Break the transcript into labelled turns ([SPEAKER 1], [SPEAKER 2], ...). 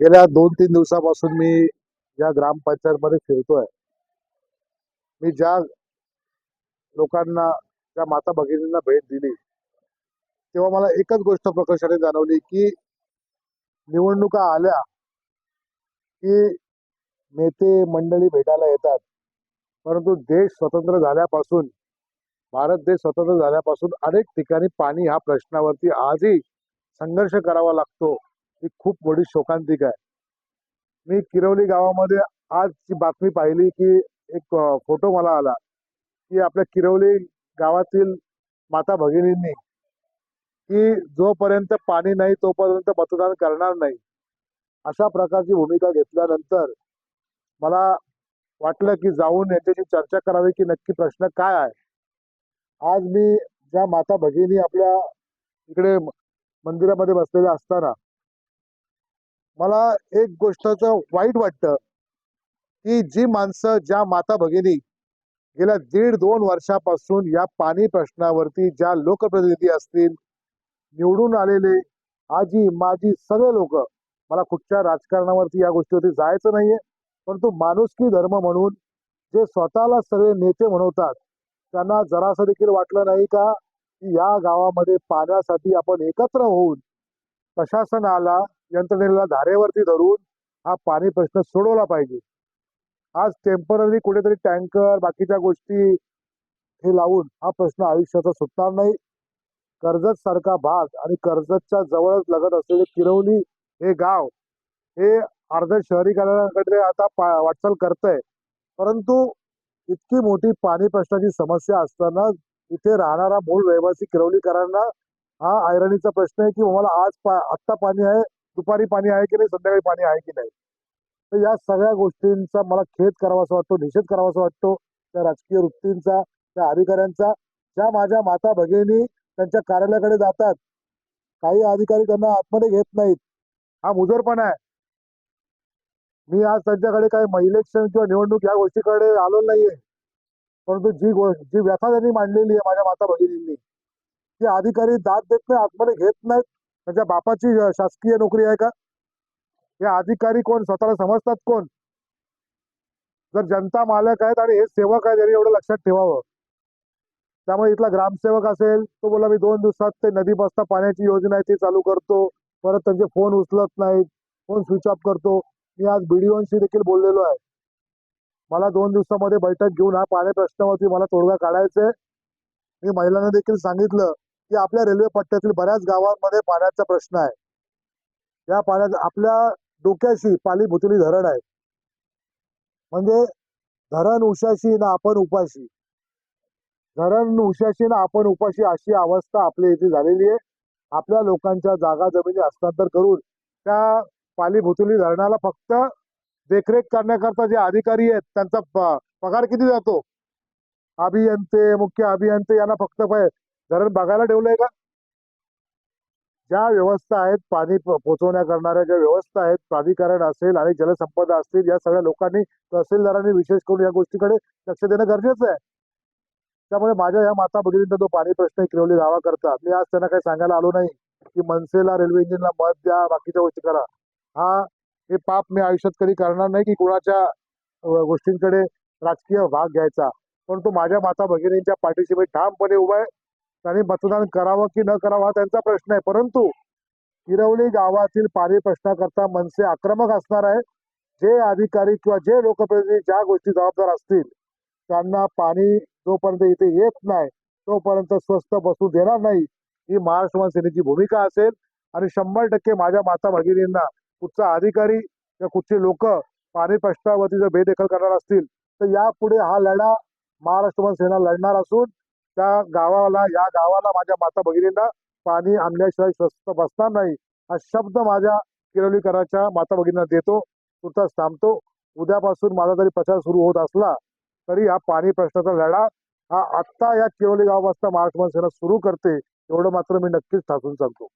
[SPEAKER 1] गेल्या 2-3 दिवसापासून मी या ग्रामपंचायत मध्ये फिरतोय. मी ज्या लोकांना, त्या माता भगिनींना भेट दिली, तेव्हा मला एकच गोष्ट प्रकर्षाने जाणवली, की निवडणुका आल्या, की नेते मंडळी भेटायला येतात. परंतु देश स्वतंत्र झाल्यापासून, भारत देश स्वतंत्र झाल्यापासून अनेक ठिकाणी पाणी ह्या प्रश्नावरती आजही संघर्ष करावा लागतो. ही खूप मोठी शोकांतिका आहे. मी किरवली गावामध्ये आजची बातमी पाहिली, की एक फोटो मला आला, की आपल्या किरवली गावातील माता भगिनींनी, की जोपर्यंत पाणी नाही तोपर्यंत मतदान करणार नाही, अशा प्रकारची भूमिका घेतल्यानंतर मला वाटलं, की जाऊन यांच्याशी चर्चा करावी, की नक्की प्रश्न काय आहे. आज मी ज्या माता भगिनी आपल्या इकडे मंदिरामध्ये बसलेल्या असताना मला एक गोष्टचं वाईट वाटतं, की जी माणसं, ज्या माता भगिनी गेल्या 1.5-2 वर्षापासून या पाणी प्रश्नावरती, ज्या लोकप्रतिनिधी असतील, निवडून आलेले आजी माजी सगळे लोक, मला कुठच्या राजकारणावरती या गोष्टीवरती जायचं नाहीये, परंतु माणुसकी धर्म म्हणून जे स्वतःला सगळे नेते म्हणवतात, त्यांना जरासं देखील वाटलं नाही का, की या गावामध्ये पाण्यासाठी आपण एकत्र होऊन प्रशासनाला, यंत्रणेला धारेवरती धरून हा पाणी प्रश्न सोडवला पाहिजे. आज टेम्पररी कुठेतरी टँकर बाकीच्या गोष्टी हे लावून हा प्रश्न आयुष्याचा सुटणार नाही. कर्जत सारखा भाग आणि कर्जतच्या जवळच लगत असलेले किरवली हे गाव, हे अर्ध शहरीकरणाकडे आता वाटचाल करतंय. परंतु इतकी मोठी पाणी प्रश्नाची समस्या असताना इथे राहणारा मूळ रहिवासी किरवलीकरांना हा ऐरणीचा प्रश्न आहे, की मला आत्ता पाणी आहे, दुपारी पाणी आहे की नाही, संध्याकाळी पाणी आहे की नाही. तर या सगळ्या गोष्टींचा मला खेद करावासा वाटतो, निषेध करावासा वाटतो. त्या राजकीय वृत्तींचा, त्या अधिकाऱ्यांचा, ज्या माझ्या माता भगिनी त्यांच्या कार्यालयाकडे जातात, काही अधिकारी त्यांना आतमध्ये घेत नाहीत. हा मुजोरपणा आहे. मी आज त्यांच्याकडे काही इलेक्शन किंवा निवडणूक या गोष्टीकडे आलो नाहीये. परंतु जी व्यथा त्यांनी मांडलेली आहे माझ्या माता भगिनींनी, ती अधिकारी दाद देत नाही, आतमध्ये घेत नाहीत. त्यांच्या बापाची शासकीय नोकरी आहे का? हे अधिकारी कोण, स्वतःला समजतात कोण? जर जनता मालक आहेत आणि हे सेवक आहेत, यांनी एवढं लक्षात ठेवावं. त्यामुळे इथला ग्रामसेवक असेल, तो बोला मी 2 दिवसात ते नदी बसता पाण्याची योजना आहे ती चालू करतो. परत त्यांचे फोन उचलत नाहीत, फोन स्विच ऑफ करतो. मी आज बीडीओशी देखील बोललेलो आहे. मला 2 दिवसामध्ये बैठक घेऊन हा पाणी प्रश्नावरती मला तोडगा काढायचा आहे. मी महिलांना देखील सांगितलं, की आपल्या रेल्वे पट्ट्यातील बऱ्याच गावांमध्ये पाण्याचा प्रश्न आहे. या पाण्याचा आपल्या डोक्याशी पाली भुतली धरण आहे. म्हणजे धरण उशाशी ना आपण उपाशी, धरण उशाशी ना आपण उपाशी, अशी अवस्था आपल्या इथे झालेली आहे. आपल्या लोकांच्या जागा जमिनी हस्तांतर करून त्या पाली भुतली धरणाला फक्त देखरेख करण्याकरता जे अधिकारी आहेत, त्यांचा पगार किती जातो? अभियंते, मुख्य अभियंते यांना फक्त धरण बघायला ठेवलंय का? ज्या व्यवस्था आहेत, पाणी पोहोचवण्या करणाऱ्या ज्या व्यवस्था आहेत, प्राधिकरण असेल आणि जलसंपदा असतील, या सगळ्या लोकांनी, तहसीलदारांनी विशेष करून या गोष्टीकडे लक्ष देणं गरजेचं आहे. त्यामुळे माझ्या या माता भगिनींचा जो पाणी प्रश्न आहे किरवली गावाकरता, मी आज त्यांना काही सांगायला आलो नाही, की मनसेला, रेल्वे इंजिनला मत द्या, बाकीच्या गोष्टी करा. हा हे पाप मी आयुष्यात कधी करणार नाही, की कुणाच्या गोष्टींकडे राजकीय भाग घ्यायचा. परंतु माझ्या माता भगिनींच्या पाठीशी मी ठामपणे उभा आहे. त्यांनी मतदान करावं की न करावं हा त्यांचा प्रश्न आहे. परंतु किरवली गावातील पाणी प्रश्नाकरता मनसे आक्रमक असणार आहे. जे अधिकारी किंवा जे लोकप्रतिनिधी ज्या गोष्टी जबाबदार असतील, त्यांना पाणी जोपर्यंत इथे येत नाही तोपर्यंत स्वस्त बसू देणार नाही, ही महाराष्ट्र सेनेची भूमिका असेल. आणि 100% माझ्या माता भगिनींना कुठचा अधिकारी किंवा कुठचे लोक पाणी प्रश्नावरती जर बेदखल करणार असतील, तर यापुढे हा लढा महाराष्ट्र सेना लढणार असून त्या गावाला, या गावाला, माझ्या माता भगिनींना पाणी आणल्याशिवाय स्वस्त बसणार नाही, हा शब्द माझ्या किरवलीकरांच्या माता भगिनींना देतो. तुर्तास थांबतो. उद्यापासून माझा जरी प्रचार सुरू होत असला, तरी हा पाणी प्रश्नाचा लढा हा आत्ता या किरवली गावापासून महाराष्ट्र सेना सुरू करते, एवढं मात्र मी नक्कीच ठासून सांगतो.